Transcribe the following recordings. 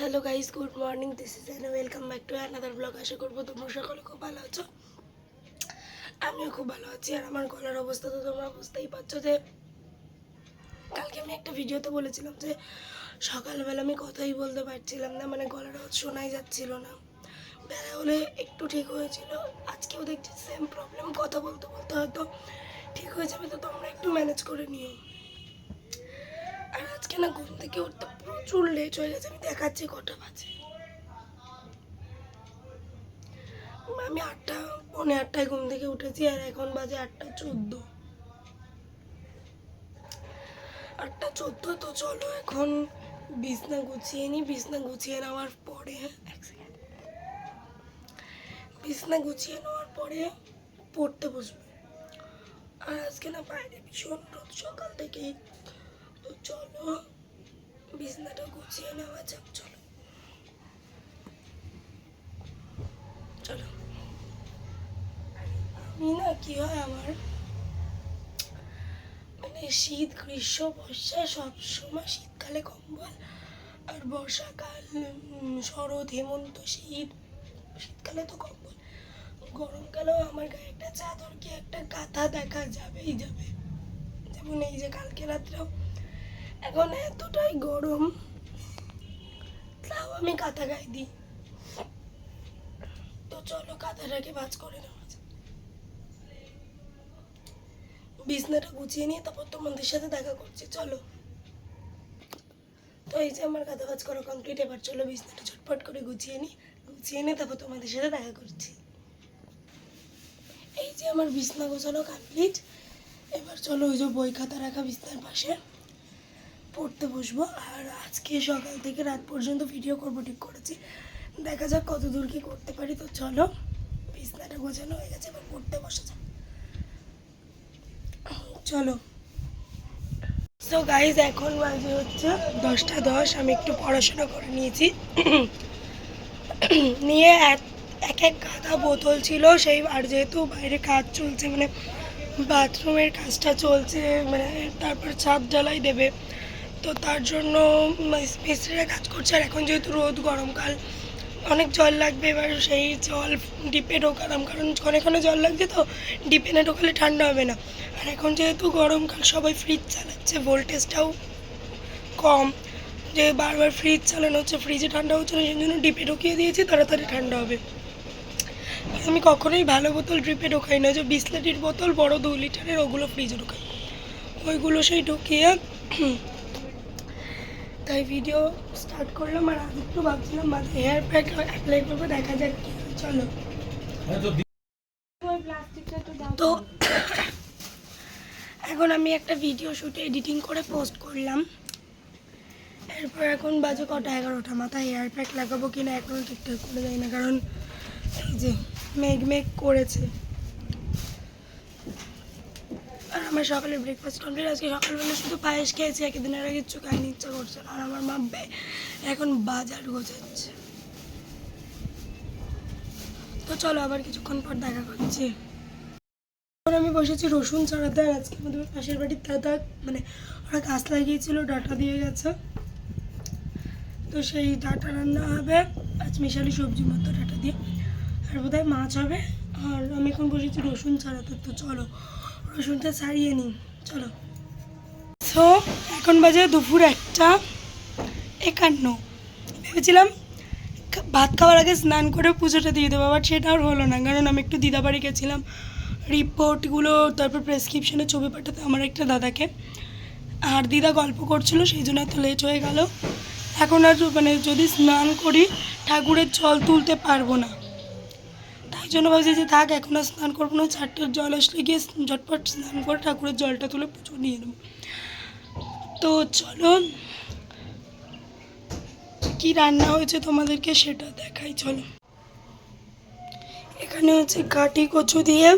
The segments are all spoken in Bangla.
Hello guys, good morning. This is an welcome back to another blog. আশা করবো তোমরা সকলে খুব ভালো আছো। আমিও খুব ভালো আছি। আর আমার গলার অবস্থা তো তোমরা বুঝতেই পারছো যে কালকে আমি একটা ভিডিওতে বলেছিলাম যে সকালবেলা আমি কথাই বলতে পারছিলাম না, মানে গলার আওয়াজ শোনাই যাচ্ছিল না। বেলা হলে একটু ঠিক হয়েছিল, আজকেও দেখছি সেম প্রবলেম। কথা বলতে বলতে হয়তো ঠিক হয়ে যাবে, তো তোমরা একটু ম্যানেজ করে নিও। আর আজকে না ঘুম থেকে উঠতে প্রচুর লেট হয়ে গেছে। আমি দেখাচ্ছি কটা বাজে। আমি 8:45 ঘুম থেকে উঠেছি আর এখন বাজে 8:14। 8:14। তো চলো এখন বিছনা গুছিয়ে নিই। বিছনা গুছিয়ে নেওয়ার পরে পড়তে বসবো। আর আজকে না বাইরে ভীষণ রোদ সকাল থেকেই। তো চলো বিছনাটা গুছিয়ে নেওয়া যাক। চলো চলো। আমি না কি হয় আমার, মানে শীত গ্রীষ্ম বর্ষা সবসময়, শীতকালে কম্বল, আর বর্ষাকাল শরৎ হেমন্ত শীতকালে তো কম্বল, গরমকালেও আমার গায়ে একটা চাদর কি একটা কাঁথা দেখা যাবেই যাবে। যেমন এই যে কালকে রাত্রেও, এখন এতটাই গরম তাও আমি কাঁথা গায়ে দিই। তো চলো কাঁথাটাকে ভাঁজ করে নেওয়া যাক। বিছনাটা গুছিয়ে নিয়ে তারপর তোমাদের সাথে দেখা করছি। চলো। তো এই যে আমার কাঁথা ভাঁজ করা কমপ্লিট। এবার চলো বিছনাটা ঝটপট করে গুছিয়ে নিয়ে তারপর তোমাদের সাথে দেখা করছি। এই যে আমার বিছনা গোছানো কমপ্লিট। এবার চলো ওই যে বই খাতা রাখা বিছনার পাশে পড়তে বসবো। আর আজকে সকাল থেকে রাত পর্যন্ত ভিডিও করবো ঠিক করেছি, দেখা যাক কত দূর কি করতে পারি। তো চলো বিছনাটা গোছানো হয়ে গেছে, এবার পড়তে বসে যাক। চলো। সো গাইজ এখন বাজে হচ্ছে 10:10। আমি একটু পড়াশোনা করে নিয়েছি। নিয়ে এক গাদা বোতল ছিল সেই। আর যেহেতু বাইরে কাজ চলছে, মানে বাথরুমের কাজটা চলছে, মানে তারপর ছাদ ঢালাই দেবে, তো তার জন্য মিস্ত্রিরা কাজ করছে। আর এখন যেহেতু রোদ, গরমকাল, অনেক জল লাগবে। এবার সেই জল ডিপে ঢোকালাম, কারণ ক্ষণে জল লাগছে, তো ডিপে না ঢোকালে ঠান্ডা হবে না। আর এখন যেহেতু গরমকাল সবাই ফ্রিজ চালাচ্ছে, ভোল্টেজটাও কম, যে বারবার ফ্রিজ চালানো হচ্ছে, ফ্রিজে ঠান্ডা হচ্ছে না, সেই জন্য ডিপে ঢুকিয়ে দিয়েছি, তাড়াতাড়ি ঠান্ডা হবে। আমি কখনোই ভালো বোতল ডিপে ঢোকাই না, যে 20 লিটার বোতল বড় 2 লিটারের, ওগুলো ফ্রিজে ঢোকাই, ওইগুলো সেই ঢুকিয়ে তাই ভিডিও স্টার্ট করলাম। আর আজ একটু ভাবছিলাম মাথায় হেয়ার প্যাক অ্যাপ্লাই করবো, দেখা যাক কি হয়। চলো। তো এখন আমি একটা ভিডিও শুটে এডিটিং করে পোস্ট করলাম। এরপর এখন বাজে কটা, 11টা। মাথায় হেয়ার প্যাক লাগাবো কিনা এখনও ঠিকঠাক করে যাই না, কারণ এই যে মেঘ করেছে। আর আমার সকালে ব্রেকফাস্ট কমপ্লিট। আজকে সকালবেলা শুধু পায়েস খেয়েছি, একদিনের আগে কিচ্ছু খাইনি, ইচ্ছা করছে না। আর আমার মা এখন বাজার গোছাচ্ছে। তো চলো আবার কিছুক্ষণ পর দেখা করছি। এখন আমি বসেছি রসুন ছাড়াতে। আর আজকে আমাদের পাশের বাড়ির দাদা, মানে ওরা গাছ লাগিয়েছিল, ডাঁটা দিয়ে গেছে, তো সেই ডাঁটা রান্না হবে আজ, মিশালি সবজি মতো ডাঁটা দিয়ে। আর বোধহয় মাছ হবে। আর আমি এখন বসেছি রসুন ছাড়াতে। তো চলো রসুনটা ছাড়িয়ে নিই। চলো। সো এখন বাজে দুপুর 1:51। ভেবেছিলাম ভাত খাওয়ার আগে স্নান করে পুজোটা দিয়ে দেবো, বাট সেটা আর হলো না, কারণ আমি একটু দিদাবাড়ি গেছিলাম রিপোর্টগুলো, তারপর প্রেসক্রিপশনের ছবি পাঠাতে আমার একটা দাদাকে। আর দিদা গল্প করছিল, সেই জন্য এত লেট হয়ে গেল। এখন আর মানে যদি স্নান করি ঠাকুরের জল তুলতে পারবো না, তাই জন্য ভাবছি যে থাক, এখন আর স্নান করবো না। 4টের জল আসলে গিয়ে ঝটপট স্নান করে ঠাকুরের জলটা তুলে পুজো নিয়ে নেবো। তো চলো কি রান্না হয়েছে তোমাদেরকে সেটা দেখাই। চলো। এখানে হচ্ছে কাটি কচু দিয়ে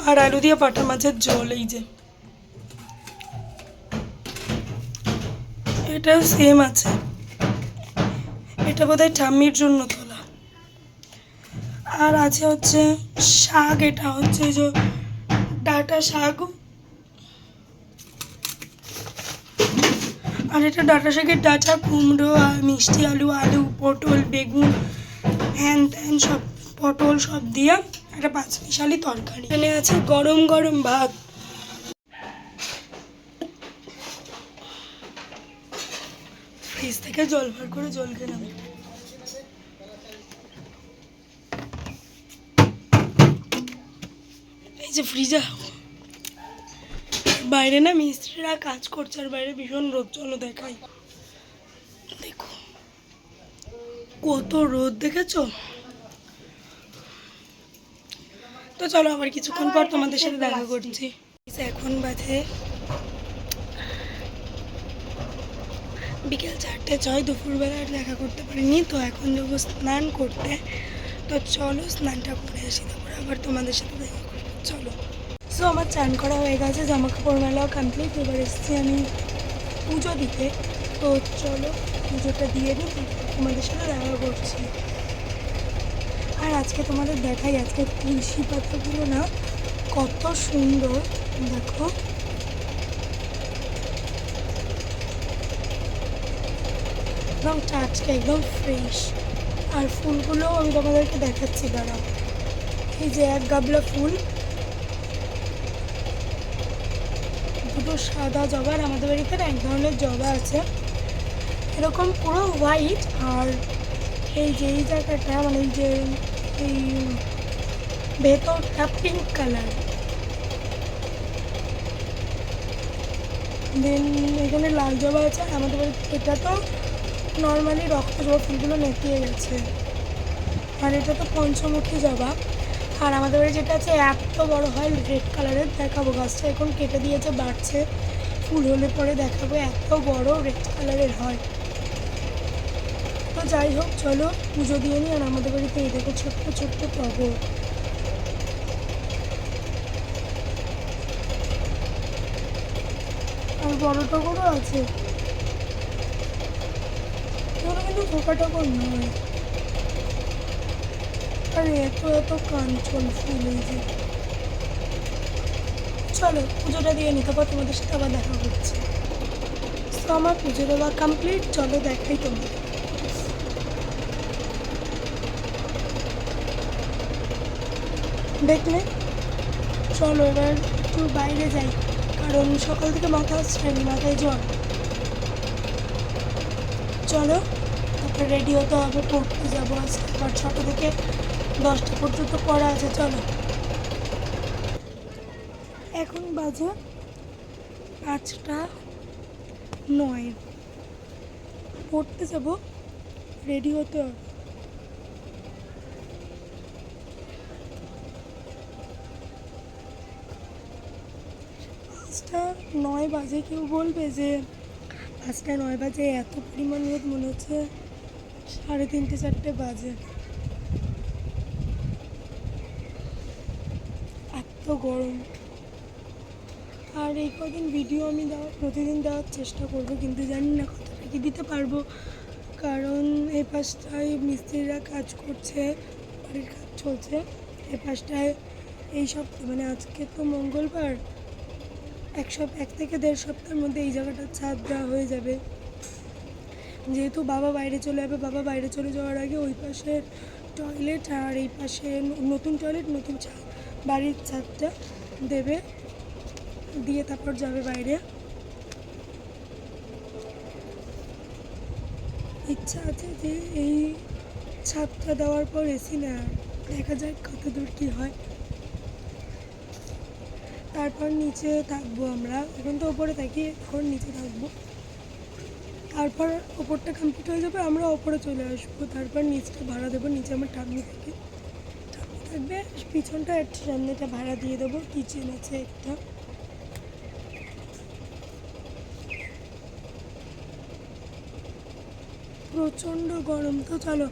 আর আলু দিয়ে পাটা মাছের ঝোল। এই যে এটাও সেম আছে, এটা বোধহয় ঠাম্মির জন্য তোলা। আর আছে হচ্ছে শাক, এটা হচ্ছে যে ডাঁটা শাক। আর এটা ডাঁটা শাকের ডাঁটা, কুমড়ো আর মিষ্টি আলু, আলু, পটল, বেগুন, হ্যান ত্যান সব, পটল সব দিয়ে একটা পাঁচমিশালি তরকারি। এখানে আছে গরম গরম ভাত। ফ্রিজ থেকে জল বার করে জল খেলাম। এই যে ফ্রিজে বাইরে না মিস্ত্রিরা কাজ করছে, আর বাইরে ভীষণ রোদ, চলো দেখাই। দেখো কত রোদ, দেখেছো? তো চলো আবার কিছুক্ষণ পর তোমাদের সাথে দেখা করছি। এখন বাজে বিকেল 4:06, দুপুরবেলা আর দেখা করতে পারিনি। তো এখন যাবো স্নান করতে, তো চলো স্নানটা করে আসি, তারপরে আবার তোমাদের সাথে দেখা করবো। চলো। সো আমার চান করা হয়ে গেছে, জামা কাপড় মেলাও কমপ্লিট। এবার এসেছি আমি পুজো দিতে, তো চলো পুজোটা দিয়ে নিই, তোমাদের সাথে দেখা করছি। আর আজকে তোমাদের দেখাই, আজকে তুলসী পাতাগুলো না কত সুন্দর, দেখো। একদম টাটকা, একদম ফ্রেশ। আর ফুলগুলো আমি তোমাদেরকে দেখাচ্ছি, দাঁড়াও। এই যে এক গাবলা ফুল, দুটো সাদা জবা। আর আমাদের বাড়িতে এক ধরনের জবা আছে এরকম পুরো হোয়াইট, আর এই যে এই জায়গাটা মানে এই যে এই ভেতরটা পিঙ্ক কালার। দেন এখানে লাল জবা আছে। আর আমাদের বাড়িতে এটা তো নর্মালি রক্ত জবা, ফুলগুলো নেতিয়ে গেছে। আর এটা তো পঞ্চমুখী জবা। আর আমাদের বাড়ি যেটা আছে এত বড় হয়, রেড কালারের, দেখাবো। গাছটা এখন কেটে দিয়েছে, বাড়ছে, ফুল হলে পরে দেখাবো। এত বড় রেড কালারের হয়। তো যাই হোক, চলো পুজো দিয়ে নিই। আর আমাদের বাড়িতে এই দেখো ছোট্ট ছোট্ট টগর, আর বড় টগরও আছে। এগুলো কিন্তু ধোকা টগর নয়। আর এত এত কাঞ্চন ফুল, এই যে। চলো পুজোটা দিয়ে নিতে পার, তোমাদের সাথে আবার দেখা করছে। তো আমার পুজো দেওয়া কমপ্লিট, চলো দেখাই তোমাদের। দেখলে? চলো এবার একটু বাইরে যাই, কারণ সকাল থেকে মাথা আসছেনি, মাথায় জ্বর। চলো তারপরে রেডি হতে হবে, পড়তে যাবো। আজকে আবার 6টা থেকে 10টা পর্যন্ত পড়া আছে। চলো। এখন বাজে 5:09, পড়তে যাবো, রেডি হতে হবে। 5:09 বাজে। কেউ বলবে যে 5:09 বাজে, এত পরিমাণ রোদ, মনে হচ্ছে 3:30 4টে বাজে। এত গরম। আর এই কদিন ভিডিও আমি প্রতিদিন দেওয়ার চেষ্টা করবো, কিন্তু জানি না কতটা কি দিতে পারবো, কারণ এই পাশটায় মিস্ত্রিরা কাজ করছে, বাড়ির কাজ চলছে। এই পাশটায় এই সপ্তাহ মানে আজকে তো মঙ্গলবার, 1 থেকে 1.5 সপ্তাহের মধ্যে এই জায়গাটার ছাদ দেওয়া হয়ে যাবে। যেহেতু বাবা বাইরে চলে যাবে, বাবা বাইরে চলে যাওয়ার আগে ওই পাশের টয়লেট আর এই পাশে নতুন টয়লেট, নতুন বাড়ির ছাদটা দেবে, দিয়ে তারপর যাবে বাইরে। ইচ্ছা আছে যে এই ছাদটা দেওয়ার পর এসি না, দেখা যাক কত দূর কী হয়। তারপর নিচে থাকবো আমরা, এখন তো ওপরে থাকি, এখন নিচে থাকবো। তারপর ওপরটা কমপ্লিট হয়ে যাবে, আমরা ওপরে চলে আসবো। তারপর নিচটা ভাড়া দেবো, নিচে আমার ঠাম্মি থাকে, ঠাম্মি থাকবে। পিছনটা একটা সামনেটা ভাড়া দিয়ে দেবো, কিচেন আছে একটা। প্রচণ্ড গরম। তো চলো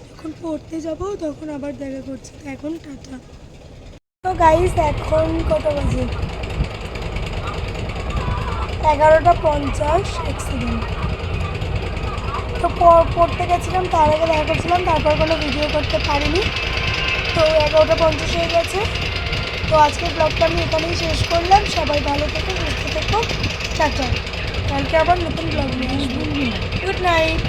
যখন পড়তে যাবো তখন আবার দেখা করছি। তো এখন টাটা। তো গাইস এখন কত বাজে? 11:50 সেকেন্ড। তো পড়তে গেছিলাম, তার আগে দেখা করছিলাম, তারপর কোনো ভিডিও করতে পারিনি। তো 11:50 হয়ে গেছে। তো আজকের ব্লগটা আমি এখানেই শেষ করলাম। সবাই ভালো থেকো, সুস্থ থেকো, টাটা। কালকে আবার নতুন ব্লগ নিয়ে আসবো। Good night.